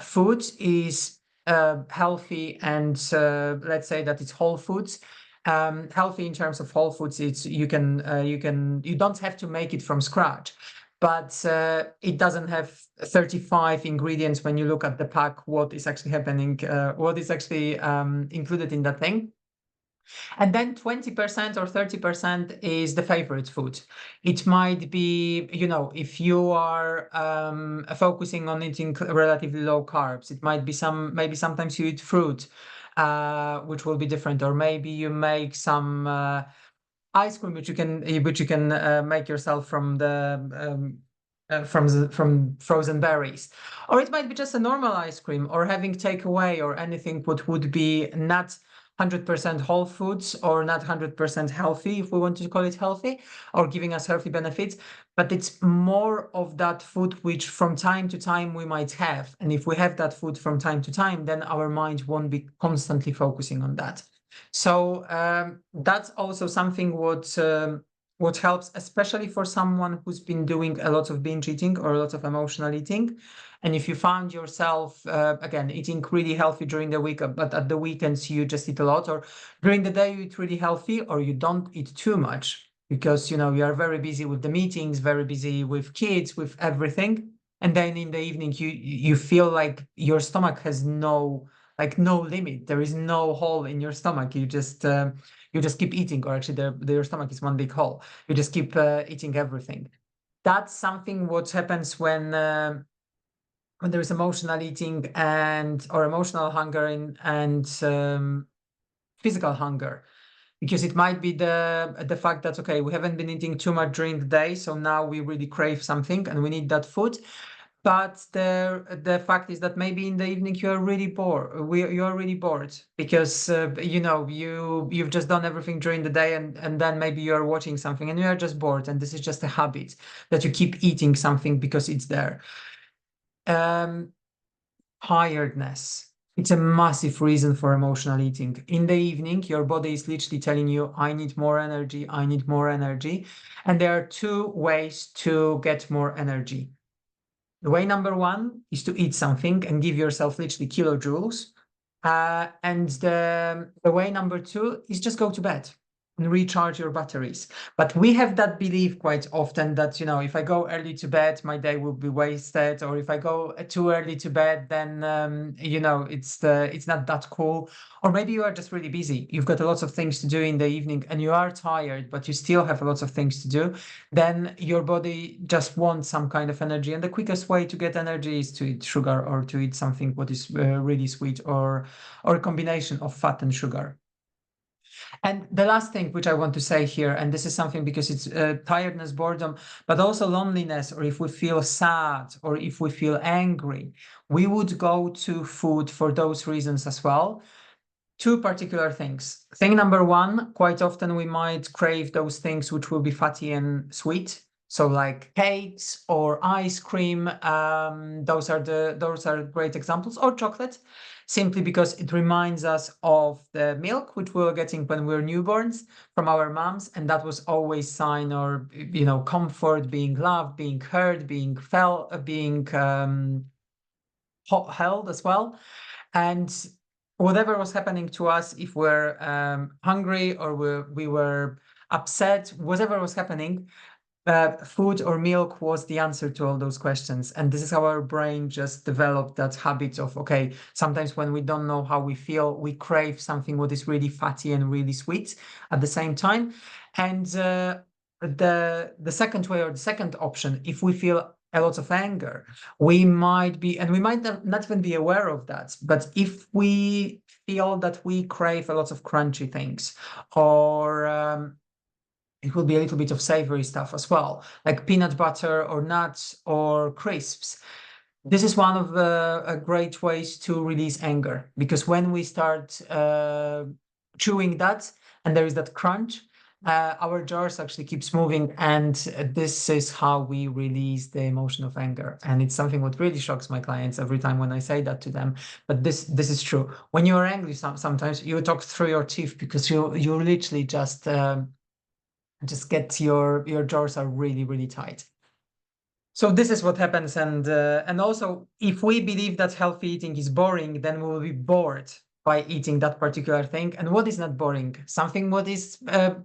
[SPEAKER 1] food is healthy, and let's say that it's whole foods. Healthy in terms of whole foods, it's you don't have to make it from scratch, but it doesn't have 35 ingredients when you look at the pack, what is actually happening, what is actually included in that thing. And then 20% or 30% is the favorite food. It might be, if you are focusing on eating relatively low carbs, it might be maybe sometimes you eat fruit, which will be different, or maybe you make some ice cream which you can make yourself from from frozen berries, or it might be just a normal ice cream, or having takeaway, or anything what would be not 100% whole foods or not 100% healthy, if we want to call it healthy, or giving us healthy benefits, but it's more of that food which from time to time we might have. And if we have that food from time to time, then our mind won't be constantly focusing on that. So that's also something what helps, especially for someone who's been doing a lot of binge eating or a lot of emotional eating. And if you found yourself, again, eating really healthy during the week, but at the weekends you just eat a lot, or during the day you eat really healthy, or you don't eat too much because, you are very busy with the meetings, very busy with kids, with everything. And then in the evening, you feel like your stomach has no limit. There is no hole in your stomach. You just keep eating, or actually your stomach is one big hole. You just keep eating everything. That's something what happens when there is emotional eating or emotional hunger and physical hunger. Because it might be the fact that, okay, we haven't been eating too much during the day, so now we really crave something and we need that food. But the fact is that maybe in the evening you are really bored. You are really bored because you've just done everything during the day, and then maybe you are watching something and you are just bored, and this is just a habit that you keep eating something because it's there. Tiredness. It's a massive reason for emotional eating. In the evening, your body is literally telling you, I need more energy, I need more energy. And there are two ways to get more energy. The way number 1 is to eat something and give yourself literally kilojoules. And the way number 2 is just go to bed and recharge your batteries. But we have that belief quite often that, if I go early to bed, my day will be wasted. Or if I go too early to bed, then, it's not that cool. Or maybe you are just really busy. You've got lots of things to do in the evening and you are tired, but you still have lots of things to do. Then your body just wants some kind of energy. And the quickest way to get energy is to eat sugar, or to eat something what is really sweet, or a combination of fat and sugar. And the last thing which I want to say here, and this is something because it's tiredness, boredom, but also loneliness, or if we feel sad, or if we feel angry, we would go to food for those reasons as well. 2 particular things. Thing number 1, quite often we might crave those things which will be fatty and sweet. So like cakes or ice cream, those are great examples, or chocolate, simply because it reminds us of the milk which we were getting when we were newborns from our moms, and that was always sign or comfort, being loved, being heard, being felt, being held as well. And whatever was happening to us, if we're hungry or we were upset, whatever was happening, food or milk was the answer to all those questions. And this is how our brain just developed that habit of, okay, sometimes when we don't know how we feel, we crave something what is really fatty and really sweet at the same time. And the second way, or the second option, if we feel a lot of anger, we might not even be aware of that. But if we feel that we crave a lot of crunchy things, or it will be a little bit of savory stuff as well, like peanut butter or nuts or crisps. This is one of the great ways to release anger, because when we start chewing that and there is that crunch, our jaws actually keeps moving, and this is how we release the emotion of anger. And it's something what really shocks my clients every time when I say that to them. But this is true. When you are angry, sometimes you talk through your teeth, because you literally just get your jaws are really, really tight. So this is what happens. And also, if we believe that healthy eating is boring, then we will be bored by eating that particular thing. And what is not boring? Something what is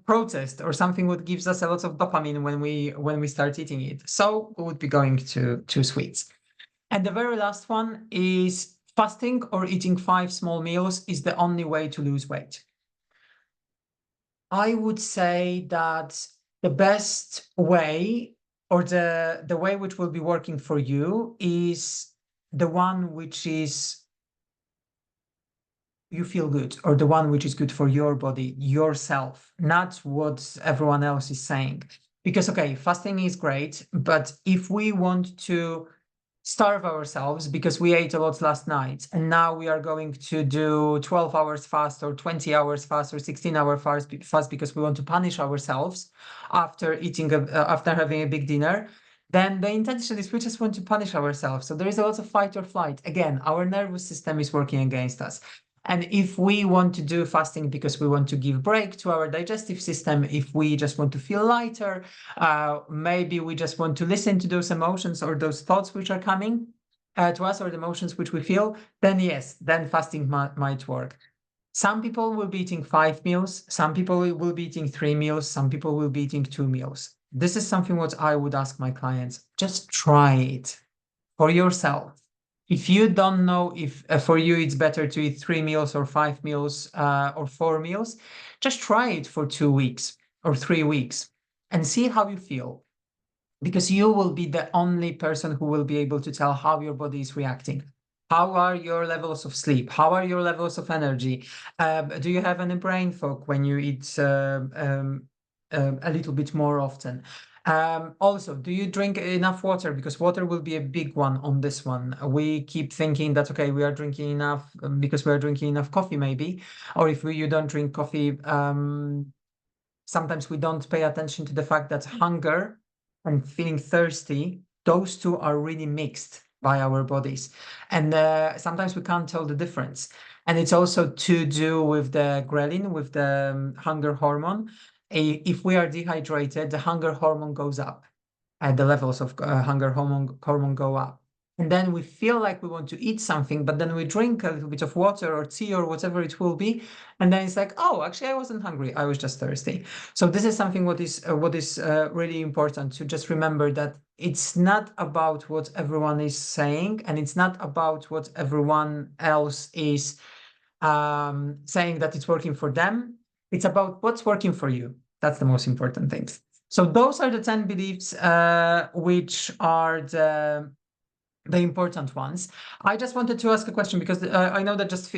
[SPEAKER 1] processed, or something what gives us a lot of dopamine when we start eating it. So we would be going to sweets. And the very last one is fasting or eating 5 small meals is the only way to lose weight. I would say that the best way, or the way which will be working for you, is the one which is you feel good, or the one which is good for your body, yourself, not what everyone else is saying. Because, okay, fasting is great, but if we want to starve ourselves because we ate a lot last night, and now we are going to do 12 hours fast, or 20 hours fast, or 16-hour fast because we want to punish ourselves after after having a big dinner, then the intention is we just want to punish ourselves. So there is a lot of fight or flight. Again, our nervous system is working against us. And if we want to do fasting because we want to give break to our digestive system, if we just want to feel lighter, maybe we just want to listen to those emotions or those thoughts which are coming to us, or the emotions which we feel, then yes, then fasting might work. Some people will be eating 5 meals, some people will be eating 3 meals, some people will be eating 2 meals. This is something what I would ask my clients. Just try it for yourself. If you don't know if for you it's better to eat 3 meals or 5 meals or 4 meals, just try it for 2 weeks or 3 weeks and see how you feel. Because you will be the only person who will be able to tell how your body is reacting. How are your levels of sleep? How are your levels of energy? Do you have any brain fog when you eat a little bit more often? Also, do you drink enough water? Because water will be a big one on this one. We keep thinking that, okay, we are drinking enough because we are drinking enough coffee, maybe. Or if you don't drink coffee, sometimes we don't pay attention to the fact that hunger and feeling thirsty, those two are really mixed by our bodies. And sometimes we can't tell the difference. And it's also to do with the ghrelin, with the hunger hormone. If we are dehydrated, the hunger hormone goes up. The levels of hunger hormone go up. And then we feel like we want to eat something, but then we drink a little bit of water or tea or whatever it will be. And then it's like, oh, actually, I wasn't hungry. I was just thirsty. So this is something what is really important to just remember, that it's not about what everyone is saying, and it's not about what everyone else is saying that it's working for them. It's about what's working for you. That's the most important thing. So those are the 10 beliefs which are the important ones. I just wanted to ask a question, because I know that just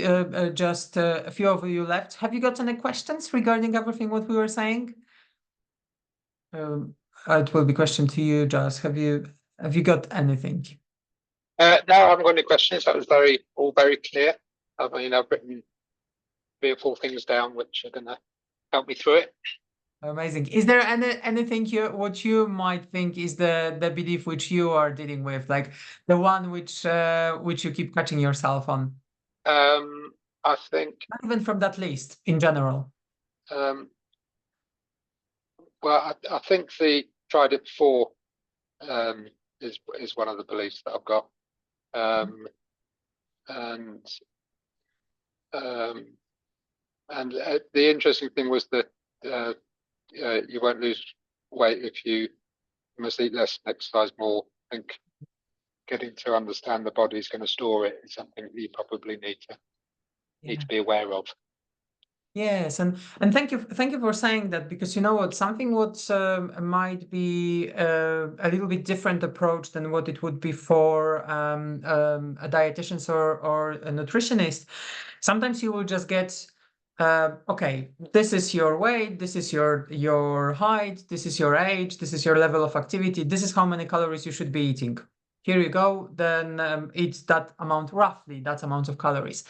[SPEAKER 1] a few of you left. Have you got any questions regarding everything what we were saying? It will be question to you, Josh. Have you got anything?
[SPEAKER 2] No, I haven't got any questions. That was all very clear. I mean, I've written 3 or 4 things down which are going to help me through it.
[SPEAKER 1] Amazing. Is there anything what you might think is the belief which you are dealing with, like the one which you keep catching yourself on?
[SPEAKER 2] I think,
[SPEAKER 1] Not even from that list, in general.
[SPEAKER 2] well, I think the tried it before is one of the beliefs that I've got. and the interesting thing was that you won't lose weight if you must eat less and exercise more. I think getting to understand the body is going to store it is something that you probably need to be aware of.
[SPEAKER 1] Yes, and thank you for saying that, because you know what, something what might be a little bit different approach than what it would be for a dietitian or a nutritionist. Sometimes you will just get okay, this is your weight, this is your height, this is your age, this is your level of activity, this is how many calories you should be eating. Here you go, then eat that amount, roughly that amount of calories.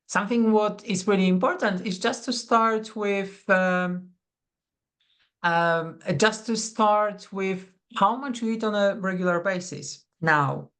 [SPEAKER 1] Something what is really important is just to start with how much you eat on a regular basis now.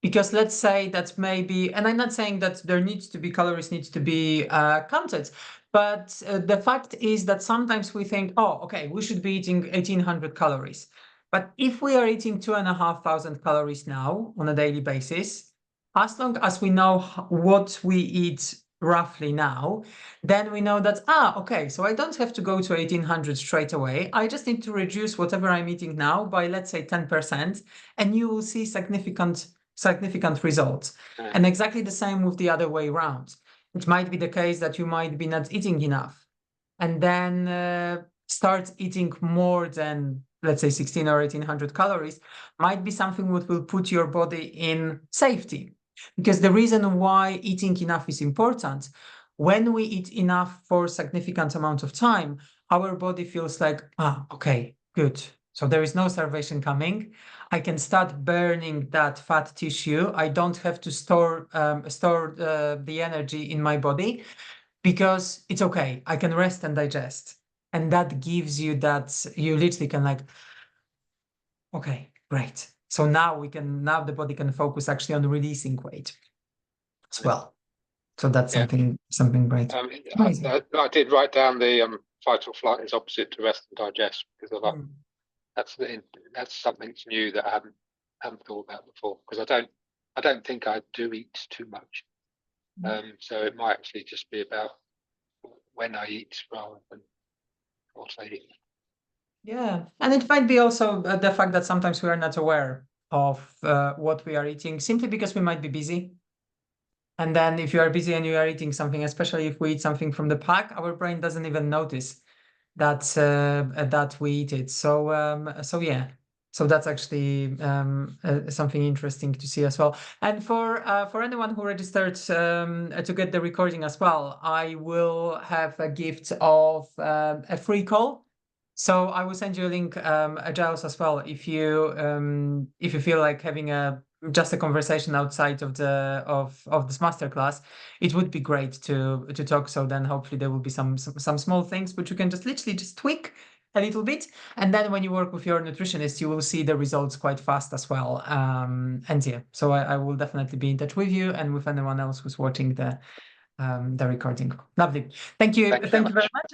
[SPEAKER 1] Because let's say that maybe, and I'm not saying that there needs to be calories needs to be counted, but the fact is that sometimes we think, oh, okay, we should be eating 1800 calories. But if we are eating 2500 calories now on a daily basis, as long as we know what we eat roughly now, then we know that, okay, so I don't have to go to 1800 straight away. I just need to reduce whatever I'm eating now by, let's say, 10%, and you will see significant results. And exactly the same with the other way around. It might be the case that you might be not eating enough, and then start eating more than, let's say, 16 or 1800 calories might be something that will put your body in safety. Because the reason why eating enough is important, when we eat enough for a significant amount of time, our body feels like, okay, good. So there is no starvation coming. I can start burning that fat tissue. I don't have to store the energy in my body, because it's okay. I can rest and digest. And that gives you that, you literally can like, okay, great. So now the body can focus actually on releasing weight as well. So that's something great.
[SPEAKER 2] I did write down the fight or flight is opposite to rest and digest, because of that. That's something new that I haven't thought about before, because I don't think I do eat too much. So it might actually just be about when I eat rather than what I eat.
[SPEAKER 1] Yeah, and it might be also the fact that sometimes we are not aware of what we are eating, simply because we might be busy. And then if you are busy and you are eating something, especially if we eat something from the pack, our brain doesn't even notice that we eat it. So yeah, so that's actually something interesting to see as well. And for anyone who registered to get the recording as well, I will have a gift of a free call. So I will send you a link, Giles, as well, if you feel like having just a conversation outside of this masterclass. It would be great to talk. So then hopefully there will be some small things which you can just literally just tweak a little bit, and then when you work with your nutritionist, you will see the results quite fast as well. And yeah, so I will definitely be in touch with you and with anyone else who's watching the recording. Lovely. Thank you very much.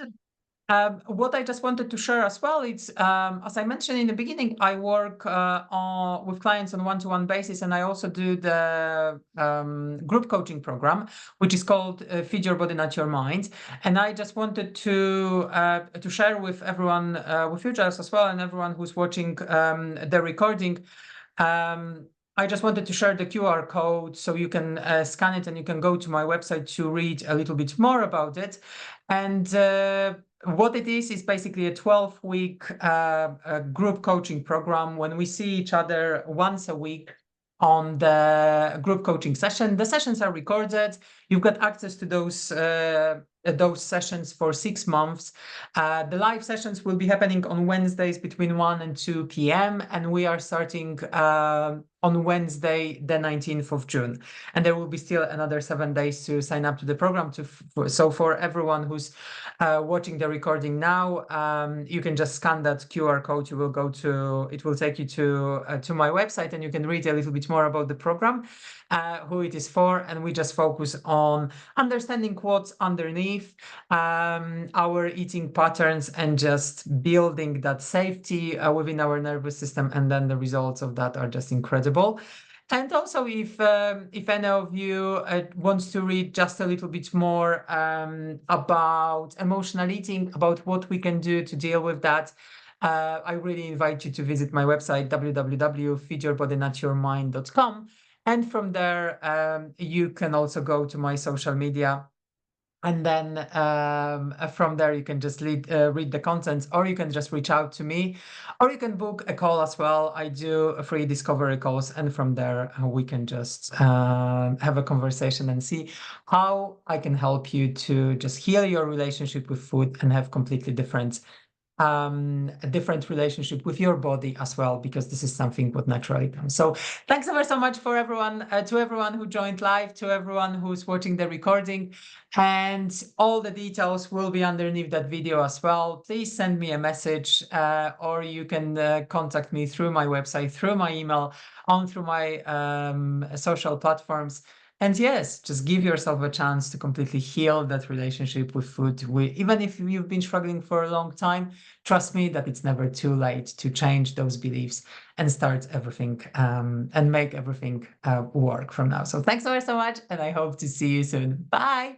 [SPEAKER 1] What I just wanted to share as well, it's as I mentioned in the beginning, I work with clients on one-to-one basis, and I also do the group coaching program, which is called Feed Your Body, Not Your Mind. And I just wanted to share with everyone, with you guys as well, and everyone who's watching the recording. I just wanted to share the QR code so you can scan it and you can go to my website to read a little bit more about it. And what it is basically a 12-week group coaching program when we see each other once a week on the group coaching session. The sessions are recorded. You've got access to those sessions for 6 months. The live sessions will be happening on Wednesdays between 1 and 2 p.m. And we are starting on Wednesday, the 19th of June. And there will be still another 7 days to sign up to the program. So for everyone who's watching the recording now, you can just scan that QR code. It will take you to my website, and you can read a little bit more about the program, who it is for, and we just focus on understanding what's underneath our eating patterns and just building that safety within our nervous system, and then the results of that are just incredible. And also, if any of you wants to read just a little bit more about emotional eating, about what we can do to deal with that, I really invite you to visit my website, www.feedyourbodynotyourmind.com. And from there, you can also go to my social media. And then from there, you can just read the contents, or you can just reach out to me, or you can book a call as well. I do free discovery calls, and from there, we can just have a conversation and see how I can help you to just heal your relationship with food and have completely different a different relationship with your body as well, because this is something what naturally comes. So thanks ever so much for everyone, to everyone who joined live, to everyone who's watching the recording, and all the details will be underneath that video as well. Please send me a message, or you can contact me through my website, through my email, through my social platforms. And yes, just give yourself a chance to completely heal that relationship with food. Even if you've been struggling for a long time, trust me that it's never too late to change those beliefs and start everything and make everything work from now. So thanks so much, and I hope to see you soon. Bye.